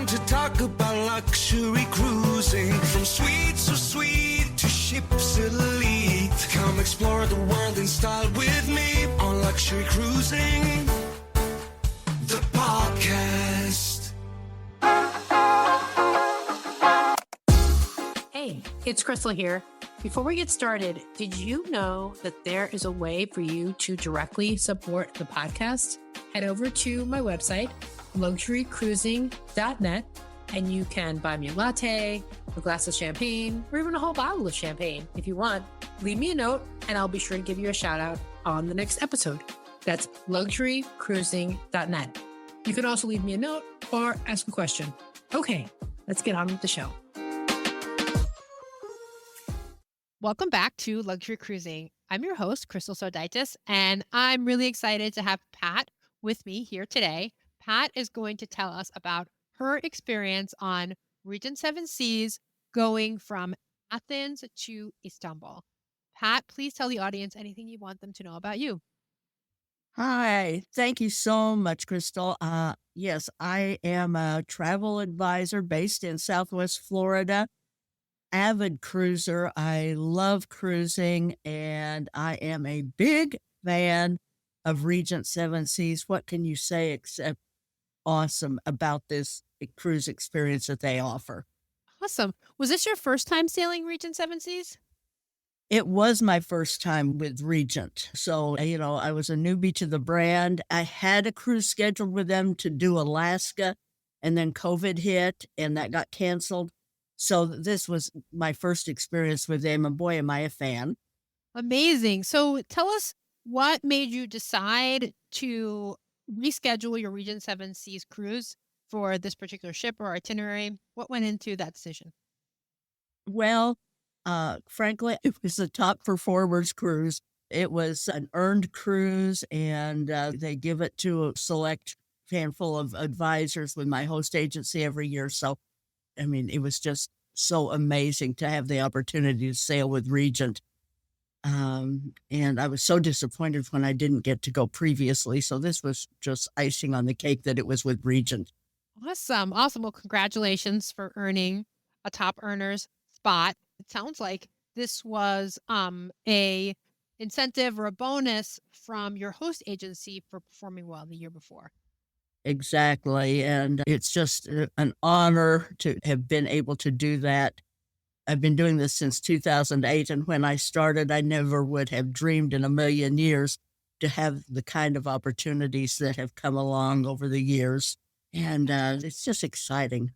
time to talk about luxury cruising. From suites so sweet to ships elite. Come explore the world in style with me on Luxury Cruising, the podcast. Hey, it's Krystal here. Before we get started, did you know that there is a way for you to directly support the podcast? Head over to my website, luxurycruising.net, and you can buy me a latte, a glass of champagne, or even a whole bottle of champagne if you want. Leave me a note, and I'll be sure to give you a shout out on the next episode. That's luxurycruising.net. You can also leave me a note or ask a question. Okay, let's get on with the show. Welcome back to Luxury Cruising. I'm your host, Krystal Sodaitis, and I'm really excited to have Pat with me here today. Pat is going to tell us about her experience on Regent Seven Seas going from Athens to Istanbul. Pat, please tell the audience anything you want them to know about you. Hi, thank you so much, Krystal. Yes, I am a travel advisor based in Southwest Florida. Avid cruiser. I love cruising, and I am a big fan of Regent Seven Seas. What can you say except awesome about this cruise experience that they offer? Awesome. Was this your first time sailing Regent Seven Seas? It was my first time with Regent. So, I was a newbie to the brand. I had a cruise scheduled with them to do Alaska, and then COVID hit, and that got canceled. So this was my first experience with them, and boy, am I a fan. Amazing. So tell us what made you decide to reschedule your Regent Seven Seas cruise for this particular ship or itinerary. What went into that decision? Well, frankly, it was a top performers cruise. It was an earned cruise, and they give it to a select handful of advisors with my host agency every year. So it was just so amazing to have the opportunity to sail with Regent. And I was so disappointed when I didn't get to go previously. So this was just icing on the cake that it was with Regent. Awesome. Awesome. Well, congratulations for earning a top earners spot. It sounds like this was a incentive or a bonus from your host agency for performing well the year before. Exactly. And it's just an honor to have been able to do that. I've been doing this since 2008. And when I started, I never would have dreamed in a million years to have the kind of opportunities that have come along over the years. And it's just exciting.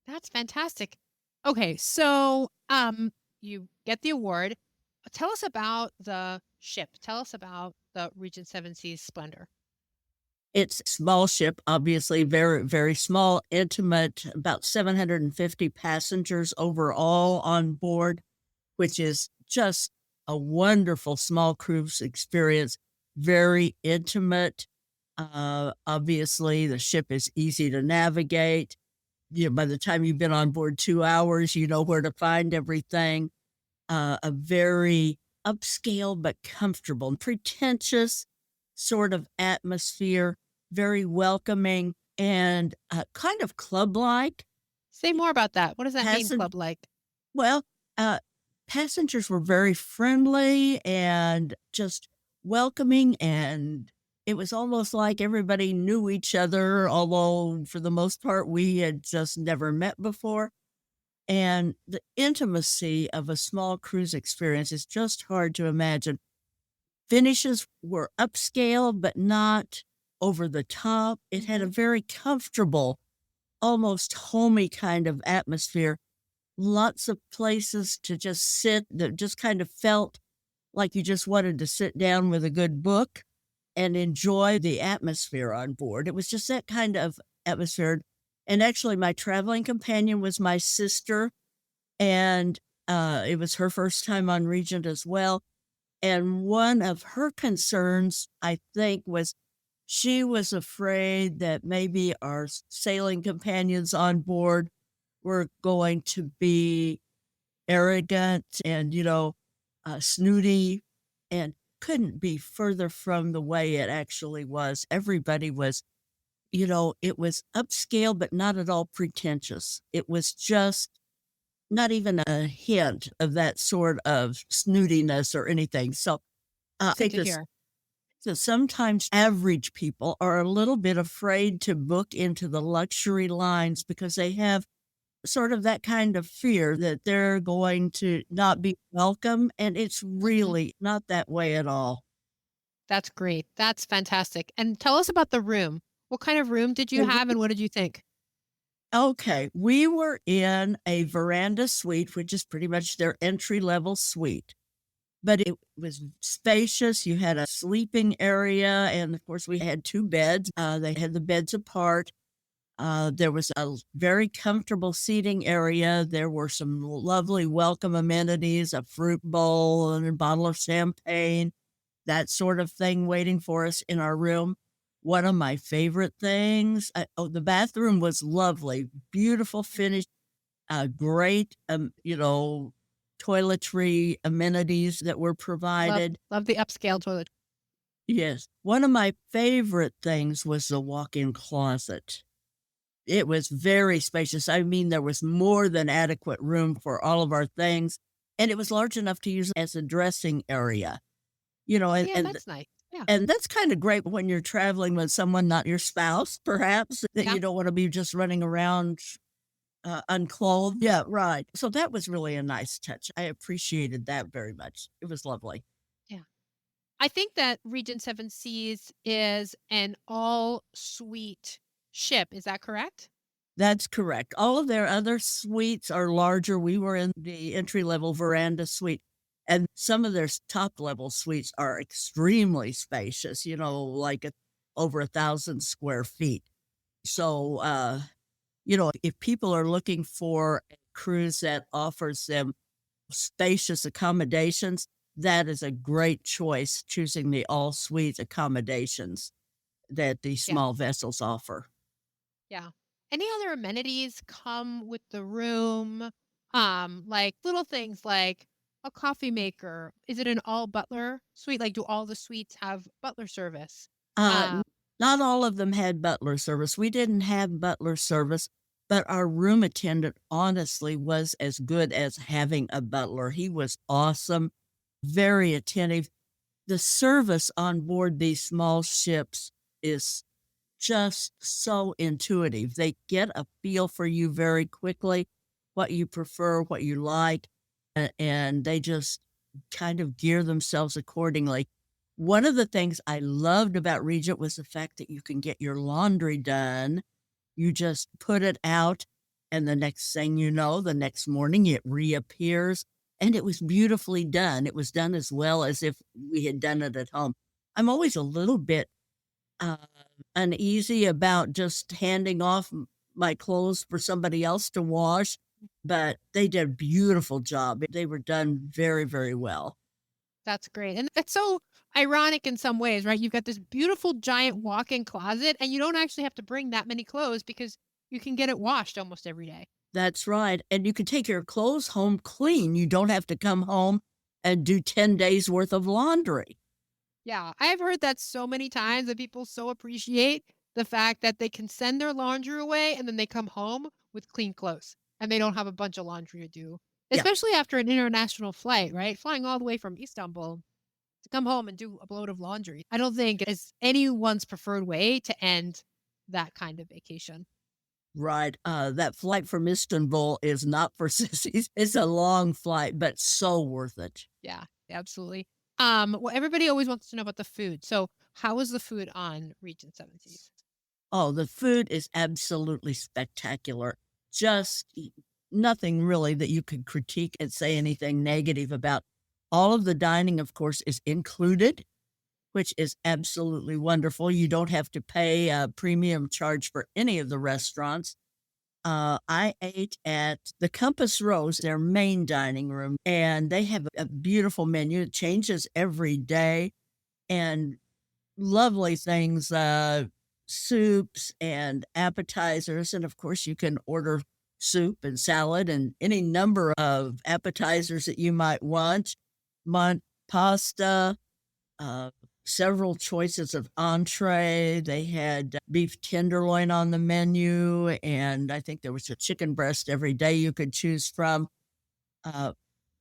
That's fantastic. Okay. So you get the award. Tell us about the ship. Tell us about the Regent Seven Seas Splendor. It's a small ship, obviously, very, very small, intimate, about 750 passengers overall on board, which is just a wonderful small cruise experience, very intimate. Obviously, the ship is easy to navigate. By the time you've been on board 2 hours, you know where to find everything. A very upscale but comfortable, pretentious sort of atmosphere, very welcoming and kind of club-like. Say more about that. What does that mean, club-like? Well, passengers were very friendly and just welcoming, and it was almost like everybody knew each other, although for the most part, we had just never met before. And the intimacy of a small cruise experience is just hard to imagine. Finishes were upscale, but not over the top. It had a very comfortable, almost homey kind of atmosphere. Lots of places to just sit that just kind of felt like you just wanted to sit down with a good book and enjoy the atmosphere on board. It was just that kind of atmosphere. And actually, my traveling companion was my sister, and it was her first time on Regent as well. And one of her concerns, I think, was she was afraid that maybe our sailing companions on board were going to be arrogant and, snooty, and couldn't be further from the way it actually was. Everybody was It was upscale, but not at all pretentious. It was just not even a hint of that sort of snootiness or anything. So I Good think to this hear. so sometimes average people are a little bit afraid to book into the luxury lines because they have sort of that kind of fear that they're going to not be welcome, and it's Mhm. really not that way at all. That's great. That's fantastic. And tell us about the room. What kind of room did you The have and what did you think? Okay, we were in a veranda suite, which is pretty much their entry-level suite, but it was spacious. You had a sleeping area, and, of course, we had 2 beds. They had the beds apart. There was a very comfortable seating area. There were some lovely welcome amenities, a fruit bowl and a bottle of champagne, that sort of thing waiting for us in our room. One of my favorite things, the bathroom was lovely, beautiful finish, great, toiletry amenities that were Love provided. love the upscale toilet. Yes. One of my favorite things was the walk-in closet. It was very spacious. I mean, there was more than adequate room for all of our things, and it was large enough to use as a dressing area, you know, and Yeah, and that's nice. Yeah. and that's kinda great when you're traveling with someone, not your spouse, perhaps, that Yeah. you don't wanna be just running around, unclothed. Yeah, right. So that was really a nice touch. I appreciated that very much. It was lovely. Yeah. I think that Regent Seven Seas is an all suite ship. Is that correct? That's correct. All of their other suites are larger. We were in the entry-level veranda suite, and some of their top-level suites are extremely spacious, like over 1,000 square feet. So, if people are looking for a cruise that offers them spacious accommodations, that is a great choice, choosing the all-suite accommodations that the Yeah. small vessels offer. Yeah. Any other amenities come with the room? Like little things like a coffee maker. Is it an all butler suite? Like, do all the suites have butler service? N Not all of them had butler service. We didn't have butler service, but our room attendant honestly was as good as having a butler. He was awesome, very attentive. The service on board these small ships is just so intuitive. They get a feel for you very quickly, what you prefer, what you like, and they just kind of gear themselves accordingly. One of the things I loved about Regent was the fact that you can get your laundry done. You just put it out, and the next thing you know, the next morning it reappears, and it was beautifully done. It was done as well as if we had done it at home. I'm always a little bit uh, uneasy about just handing off my clothes for somebody else to wash, but they did a beautiful job. They were done very, very well. That's great. And it's so ironic in some ways, right? You've got this beautiful giant walk-in closet and you don't actually have to bring that many clothes because you can get it washed almost every day. That's right. And you can take your clothes home clean. You don't have to come home and do 10 days worth of laundry. Yeah, I have heard that so many times that people so appreciate the fact that they can send their laundry away and then they come home with clean clothes and they don't have a bunch of laundry to do, Yeah. especially after an international flight, right? Flying all the way from Istanbul to come home and do a load of laundry. I don't think it's anyone's preferred way to end that kind of vacation. Right. That flight from Istanbul is not for sissies. It's a long flight, but so worth it. Yeah, absolutely. Well, everybody always wants to know about the food. So, how was the food on Regent Seven Seas? Oh, the food is absolutely spectacular. Just nothing really that you could critique and say anything negative about. All of the dining, of course, is included, which is absolutely wonderful. You don't have to pay a premium charge for any of the restaurants. I ate at the Compass Rose, their main dining room, and they have a beautiful menu. It changes every day and lovely things, soups and appetizers. And of course, you can order soup and salad and any number of appetizers that you might want. Pasta, uh, several choices of entree. They had beef tenderloin on the menu, and I think there was a chicken breast every day you could choose from. Uh,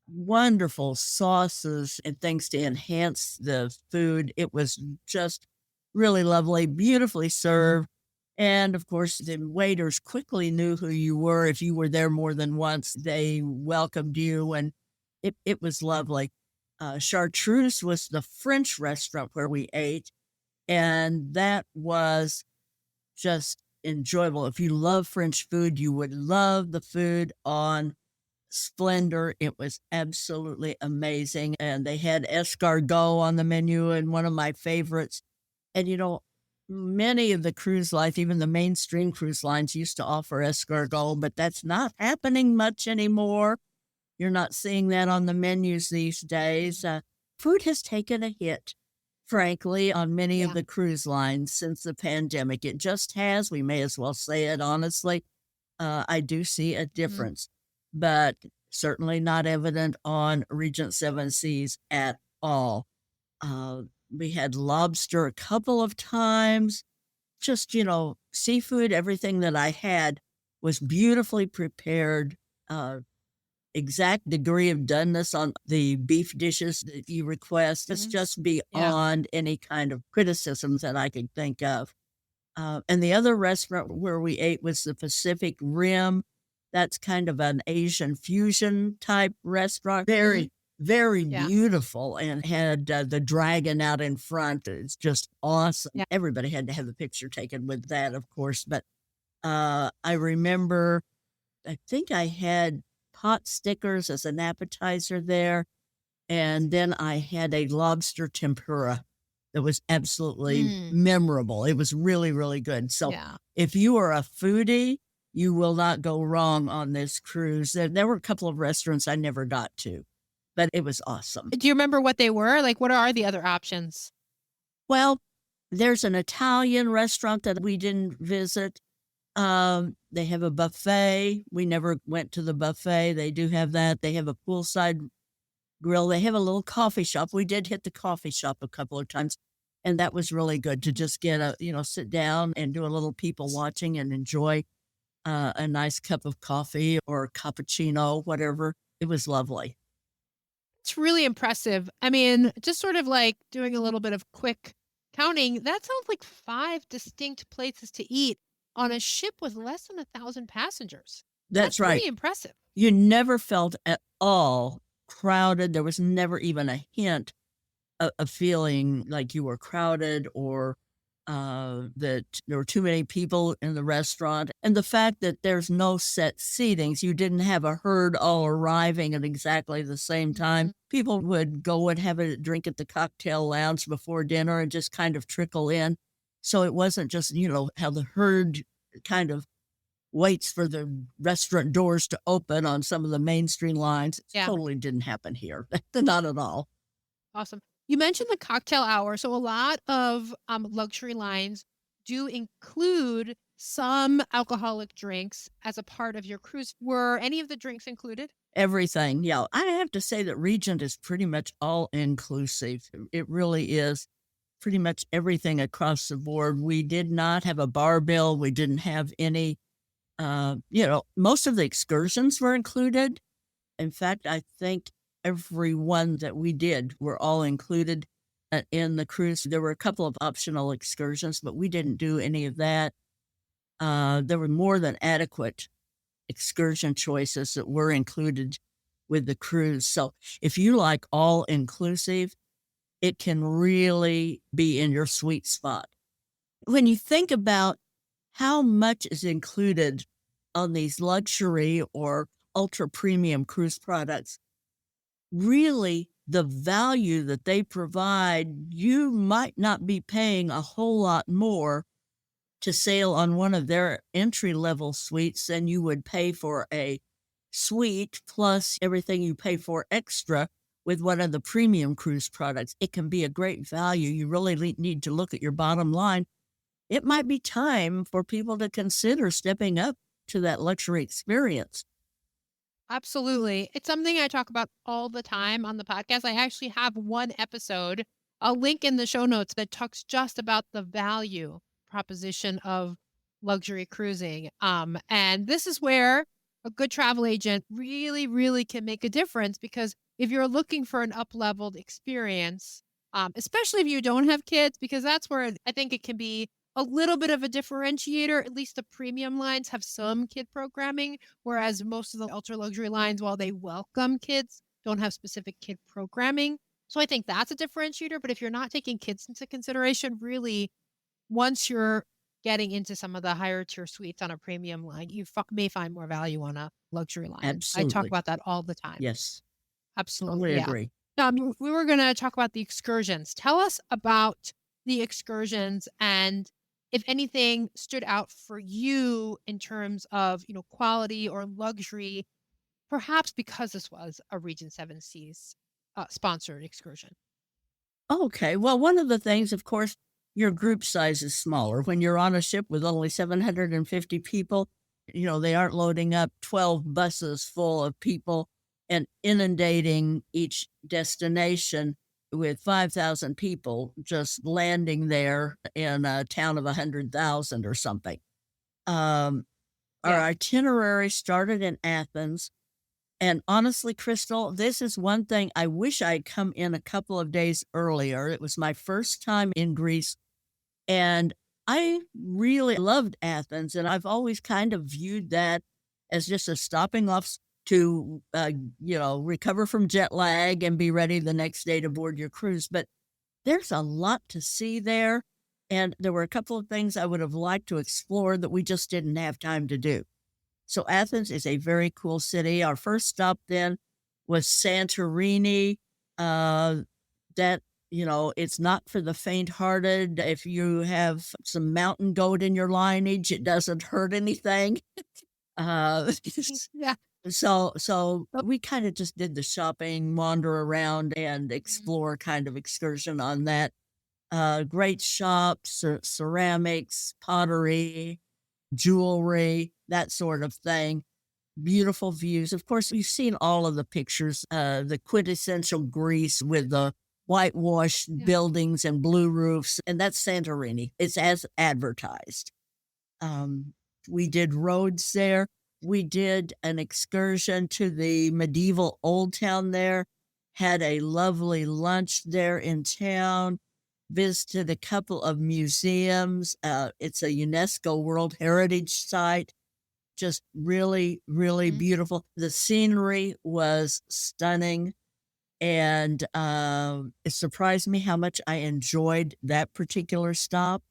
Wonderful sauces and things to enhance the food. It was just really lovely, beautifully served. And of course, the waiters quickly knew who you were. If you were there more than once, they welcomed you, and it was lovely. Chartreuse was the French restaurant where we ate, and that was just enjoyable. If you love French food, you would love the food on Splendor. It was absolutely amazing. And they had escargot on the menu, and one of my favorites. And, many of the cruise lines, even the mainstream cruise lines, used to offer escargot, but that's not happening much anymore. You're not seeing that on the menus these days. Food has taken a hit, frankly, on many of Yeah. the cruise lines since the pandemic. It just has. We may as well say it honestly. I do see a Mhm. difference, but certainly not evident on Regent Seven Seas at all. Uh, we had lobster a couple of times. Just, seafood, everything that I had was beautifully prepared. Exact degree of doneness on the beef dishes that you request. It's Mhm. just Yeah. beyond any kind of criticisms that I could think of. And the other restaurant where we ate was the Pacific Rim. That's kind of an Asian fusion type restaurant. Mhm. Very, very Yeah. beautiful, and had the dragon out in front. It's just awesome. Yeah. Everybody had to have a picture taken with that, of course. But I remember, I think I had pot stickers as an appetizer there. And then I had a lobster tempura that was absolutely Mm. memorable. It was really, really good. So Yeah. if you are a foodie, you will not go wrong on this cruise. There were a couple of restaurants I never got to, but it was awesome. Do you remember what they were? Like, what are the other options? Well, there's an Italian restaurant that we didn't visit. They have a buffet. We never went to the buffet. They do have that. They have a poolside grill. They have a little coffee shop. We did hit the coffee shop a couple of times, and that was really good to just get sit down and do a little people watching and enjoy a nice cup of coffee or cappuccino, whatever. It was lovely. It's really impressive. I mean, just sort of like doing a little bit of quick counting, that sounds like 5 distinct places to eat on a ship with less than 1,000 passengers. That's That's right. pretty impressive. You never felt at all crowded. There was never even a hint of feeling like you were crowded or that there were too many people in the restaurant. And the fact that there's no set seatings, you didn't have a herd all arriving at exactly the same time. Mhm. People would go and have a drink at the cocktail lounge before dinner and just kind of trickle in. So it wasn't just, how the herd kind of waits for the restaurant doors to open on some of the mainstream lines. It Yeah. totally didn't happen here. Not at all. Awesome. You mentioned the cocktail hour. So a lot of luxury lines do include some alcoholic drinks as a part of your cruise. Were any of the drinks included? Everything. Yeah. I have to say that Regent is pretty much all inclusive. It really is pretty much everything across the board. We did not have a bar bill. We didn't have any, most of the excursions were included. In fact, I think every one that we did were all included in the cruise. There were a couple of optional excursions, but we didn't do any of that. There were more than adequate excursion choices that were included with the cruise. So if you like all inclusive, it can really be in your sweet spot. When you think about how much is included on these luxury or ultra premium cruise products, really the value that they provide, you might not be paying a whole lot more to sail on one of their entry level suites than you would pay for a suite plus everything you pay for extra with one of the premium cruise products. It can be a great value. You really need to look at your bottom line. It might be time for people to consider stepping up to that luxury experience. Absolutely. It's something I talk about all the time on the podcast. I actually have one episode I'll link in the show notes that talks just about the value proposition of luxury cruising. And this is where a good travel agent really, really can make a difference, because if you're looking for an up-leveled experience, especially if you don't have kids, because that's where I think it can be a little bit of a differentiator. At least the premium lines have some kid programming, whereas most of the ultra luxury lines, while they welcome kids, don't have specific kid programming. So I think that's a differentiator. But if you're not taking kids into consideration, really, once you're getting into some of the higher tier suites on a premium line, you may find more value on a luxury line. I talk Absolutely. about that all the time. Yes. Absolutely. Totally Yeah. agree. Now, we were going to talk about the excursions. Tell us about the excursions, and if anything stood out for you in terms of, quality or luxury, perhaps because this was a Regent Seven Seas sponsored excursion. Okay. Well, one of the things, of course, your group size is smaller. When you're on a ship with only 750 people, they aren't loading up 12 buses full of people and inundating each destination with 5,000 people just landing there in a town of 100,000 or something. Our Yeah. itinerary started in Athens. And honestly, Krystal, this is one thing I wish I'd come in a couple of days earlier. It was my first time in Greece, and I really loved Athens. And I've always kind of viewed that as just a stopping off to, recover from jet lag and be ready the next day to board your cruise. But there's a lot to see there. And there were a couple of things I would have liked to explore that we just didn't have time to do. So Athens is a very cool city. Our first stop then was Santorini. That, it's not for the faint-hearted. If you have some mountain goat in your lineage, it doesn't hurt anything. Uh, Yeah. so we kind of just did the shopping, wander around, and explore kind of excursion on that. Great shops, ceramics, pottery, jewelry, that sort of thing. Beautiful views. Of course, you've seen all of the pictures, the quintessential Greece with the whitewashed Yeah. buildings and blue roofs, and that's Santorini. It's as advertised. We did Rhodes there. We did an excursion to the medieval old town there, had a lovely lunch there in town, visited a couple of museums. It's a UNESCO World Heritage Site. Just really, really beautiful. The scenery was stunning. And it surprised me how much I enjoyed that particular stop.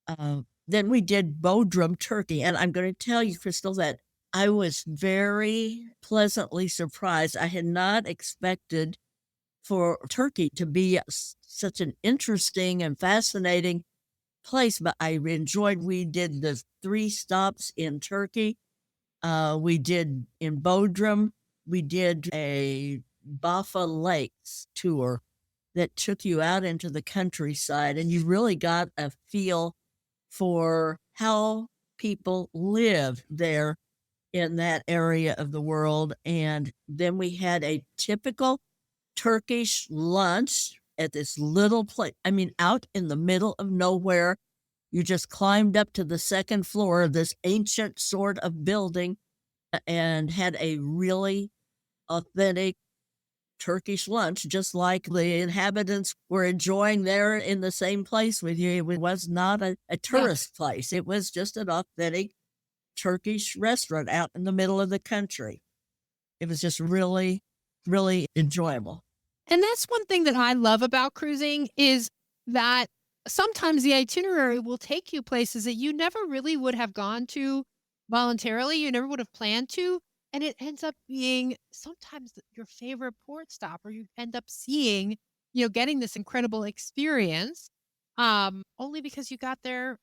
Then we did Bodrum, Turkey. And I'm going to tell you, Krystal, that I was very pleasantly surprised. I had not expected for Turkey to be such an interesting and fascinating place, but I enjoyed. We did the 3 stops in Turkey. We did in Bodrum. We did a Bafa Lakes tour that took you out into the countryside, and you really got a feel for how people live there in that area of the world. And then we had a typical Turkish lunch at this little place. I mean, out in the middle of nowhere. You just climbed up to the second floor of this ancient sort of building and had a really authentic Turkish lunch, just like the inhabitants were enjoying there in the same place with you. It was not a tourist place. It was just an authentic Turkish restaurant out in the middle of the country. It was just really, really enjoyable. And that's one thing that I love about cruising, is that sometimes the itinerary will take you places that you never really would have gone to voluntarily. You never would have planned to. And it ends up being sometimes your favorite port stop, or you end up seeing, getting this incredible experience, only because you got there.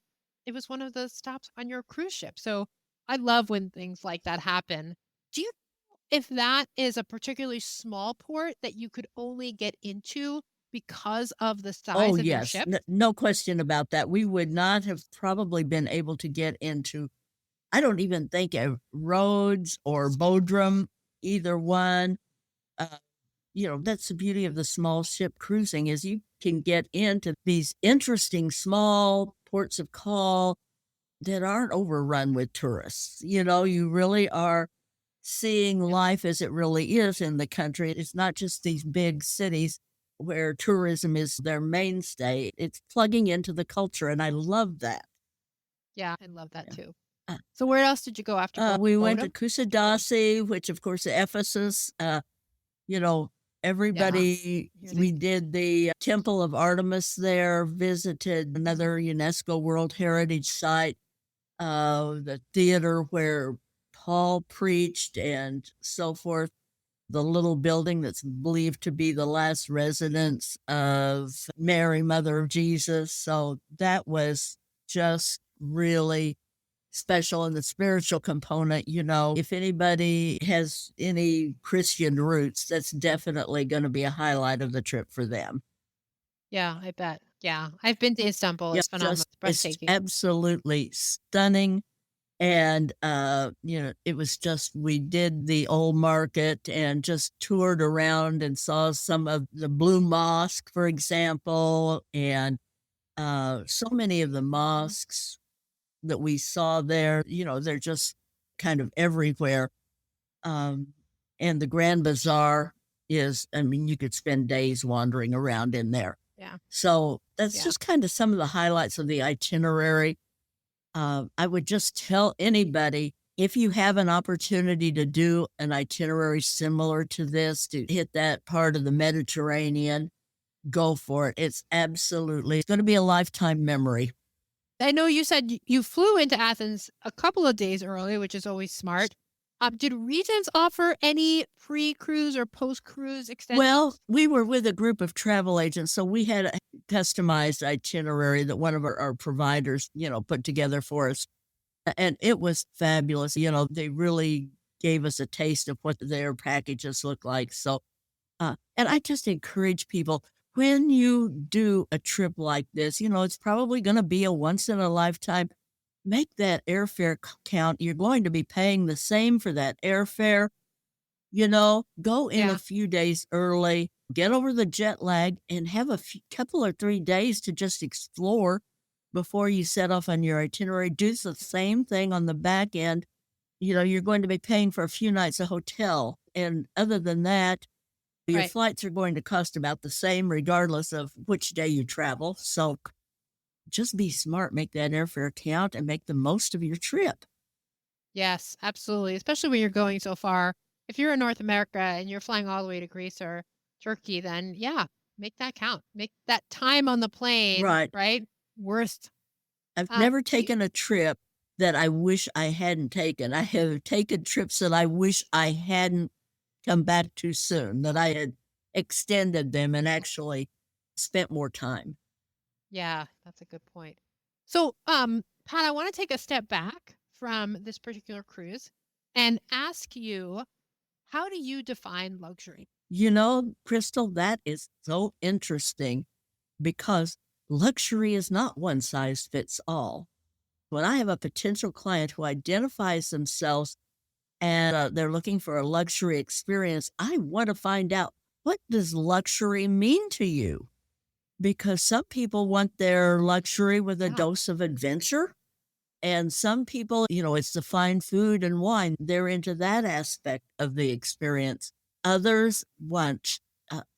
It was one of the stops on your cruise ship. So I love when things like that happen. Do you know if that is a particularly small port that you could only get into because of the size Oh, of your yes. ship? No question about that. We would not have probably been able to get into, I don't even think, of Rhodes or Bodrum, either one. That's the beauty of the small ship cruising is you can get into these interesting small ports of call that aren't overrun with tourists. You really are seeing life as it really is in the country. It's not just these big cities where tourism is their mainstay. It's plugging into the culture, and I love that. Yeah, I love that Yeah. too. Uh, So where else did you go after we went to Bodrum? Kusadasi, which of course Ephesus. You know, Yeah, everybody. We did the Temple of Artemis there. Visited another UNESCO World Heritage Site. The theater where Paul preached and so forth, the little building that's believed to be the last residence of Mary, Mother of Jesus. So that was just really special in the spiritual component. If anybody has any Christian roots, that's definitely going to be a highlight of the trip for them. yeah, I bet. Yeah, I've been to Istanbul. Yeah, It's phenomenal. It's it's breathtaking. absolutely stunning. And, it was just, we did the old market and just toured around and saw some of the Blue Mosque, for example, and, so many of the mosques that we saw there, they're just kind of everywhere. Um, and the Grand Bazaar you could spend days wandering around in there. Yeah, So that's yeah, just kind of some of the highlights of the itinerary. I would just tell anybody if you have an opportunity to do an itinerary similar to this, to hit that part of the Mediterranean, go for it. It's going to be a lifetime memory. I know you said you flew into Athens a couple of days early, which is always smart. Did Regents offer any pre-cruise or post-cruise extensions? Well, we were with a group of travel agents, so we had a customized itinerary that one of our providers, put together for us. And it was fabulous. They really gave us a taste of what their packages look like. So, and I just encourage people when you do a trip like this, it's probably going to be a once in a lifetime. Make that airfare count. You're going to be paying the same for that airfare. Go in a Yeah, few days early, get over the jet lag, and have a couple or 3 days to just explore before you set off on your itinerary. Do the same thing on the back end. You're going to be paying for a few nights of hotel. And other than that, your right. flights are going to cost about the same regardless of which day you travel. So just be smart, make that airfare count, and make the most of your trip. Yes, absolutely. Especially when you're going so far. If you're in North America and you're flying all the way to Greece or Turkey, then yeah, make that count. Make that time on the plane, Right. right? Worth. I've Uh, never do you- taken a trip that I wish I hadn't taken. I have taken trips that I wish I hadn't come back too soon, that I had extended them and actually spent more time. yeah, that's a good point. So, Pat, I want to take a step back from this particular cruise and ask you, how do you define luxury? Crystal, that is so interesting because luxury is not one size fits all. When I have a potential client who identifies themselves and they're looking for a luxury experience, I want to find out, what does luxury mean to you? Because some people want their luxury with a Yeah, dose of adventure. And some people, it's the fine food and wine. They're into that aspect of the experience. Others want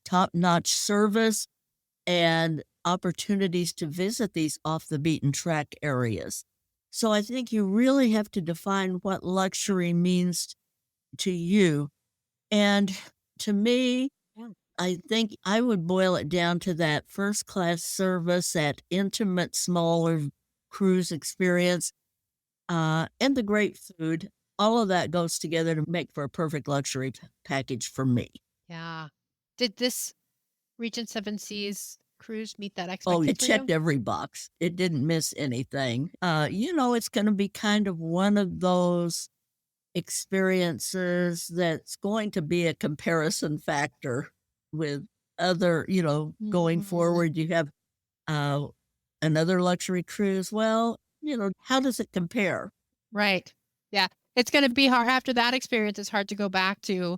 top notch service and opportunities to visit these off the beaten track areas. So I think you really have to define what luxury means to you. And to me, yeah, I think I would boil it down to that first class service, that intimate, smaller cruise experience, and the great food. All of that goes together to make for a perfect luxury package for me. yeah. Did this Regent Seven Seas cruise meet that Oh, expectation it for you? checked every box. It didn't miss anything. It's going to be kind of one of those experiences that's going to be a comparison factor with other, going Mhm. forward. You have uh, another luxury cruise. Well, how does it compare? Right. Yeah. It's going to be hard after that experience. It's hard to go back to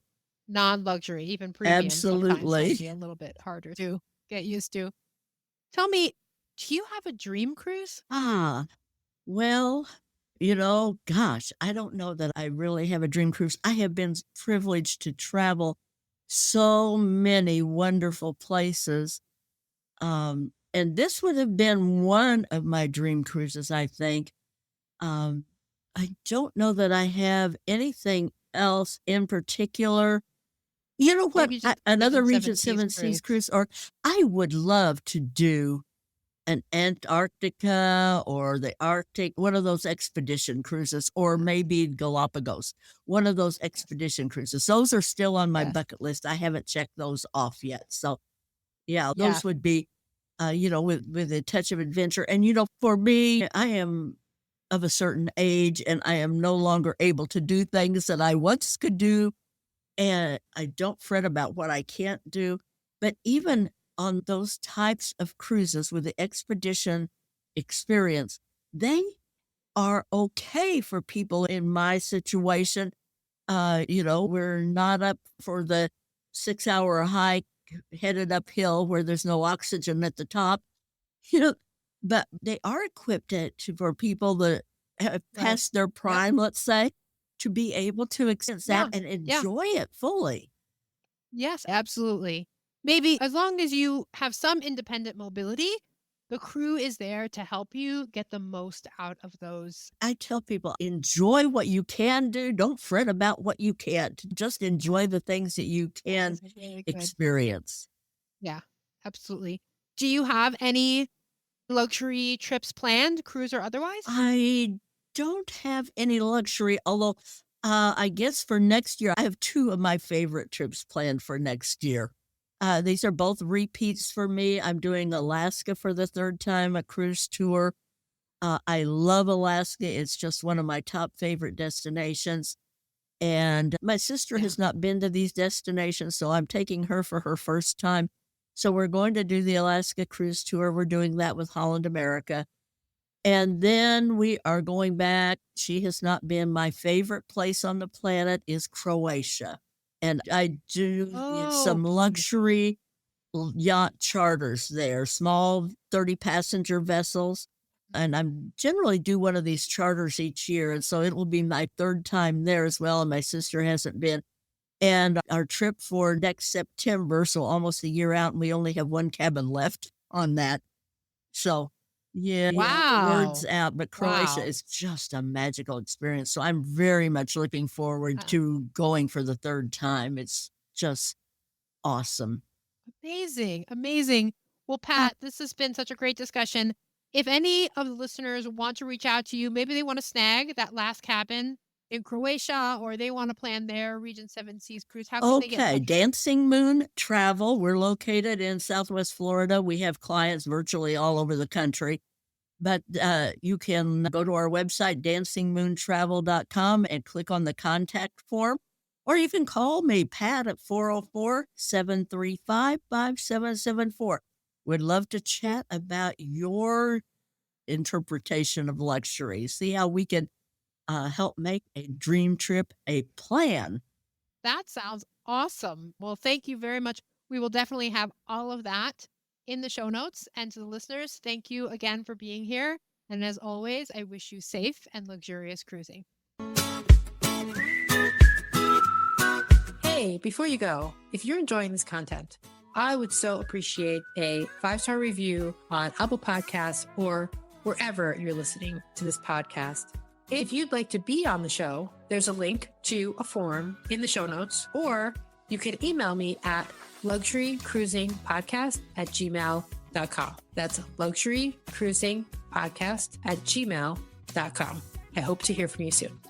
non-luxury, even premium sometimes Absolutely. might be a little bit harder to get used to. Tell me, do you have a dream cruise? Well, gosh, I don't know that I really have a dream cruise. I have been privileged to travel so many wonderful places. And this would have been one of my dream cruises, I think. I don't know that I have anything else in particular. You know what? Maybe just Another Regent Regent Seven Seven Seas Seas cruise. cruise, or I would love to do an Antarctica or the Arctic, one of those expedition cruises, or maybe Galapagos, one of those expedition cruises. Those are still on my Yes. bucket list. I haven't checked those off yet. So, yeah, Yeah. those would be, with a touch of adventure. And, for me, I am of a certain age and I am no longer able to do things that I once could do. And I don't fret about what I can't do. But even on those types of cruises with the expedition experience, they are okay for people in my situation. We're not up for the 6-hour hike headed uphill where there's no oxygen at the top, you know, but they are equipped for people that have Right. passed their Yep. prime, let's say, to be able to experience that Yeah. and Yeah. enjoy it fully. Yes, absolutely. Maybe as long as you have some independent mobility, the crew is there to help you get the most out of those. I tell people, enjoy what you can do. Don't fret about what you can't. Just enjoy the things that you can This is really good. experience. Yeah, absolutely. Do you have any luxury trips planned, cruise or otherwise? I don't have any luxury, although I guess for next year, I have two of my favorite trips planned for next year. These are both repeats for me. I'm doing Alaska for the third time, a cruise tour. I love Alaska. It's just one of my top favorite destinations. And my sister Yeah. has not been to these destinations, so I'm taking her for her first time. So we're going to do the Alaska cruise tour. We're doing that with Holland America. And then we are going back. She has not been. My favorite place on the planet is Croatia. And I do some Oh, luxury yacht charters there, small 30-passenger vessels. And I'm generally do one of these charters each year. And so it will be my third time there as well. And my sister hasn't been. And our trip for next September, so almost a year out, and we only have one cabin left on that. So, yeah, word's wow. out, but Croatia Wow. is just a magical experience. So I'm very much looking forward to going for the third time. It's just awesome. Amazing. Amazing. Well, Pat, this has been such a great discussion. If any of the listeners want to reach out to you, maybe they want to snag that last cabin in Croatia or they want to plan their Regent Seven Seas cruise, how can they get in Okay, touch? Dancing Moon Travel. We're located in Southwest Florida. We have clients virtually all over the country. But you can go to our website, dancingmoontravel.com, and click on the contact form. Or you can call me, Pat, at 404-735-5774. Would love to chat about your interpretation of luxury. See how we can help make a dream trip a plan. That sounds awesome. Well, thank you very much. We will definitely have all of that in the show notes. And to the listeners, thank you again for being here. And as always, I wish you safe and luxurious cruising. Hey, before you go, if you're enjoying this content, I would so appreciate a 5-star review on Apple Podcasts or wherever you're listening to this podcast. If you'd like to be on the show, there's a link to a form in the show notes, or you can email me at luxurycruisingpodcast@gmail.com. That's luxurycruisingpodcast@gmail.com. I hope to hear from you soon.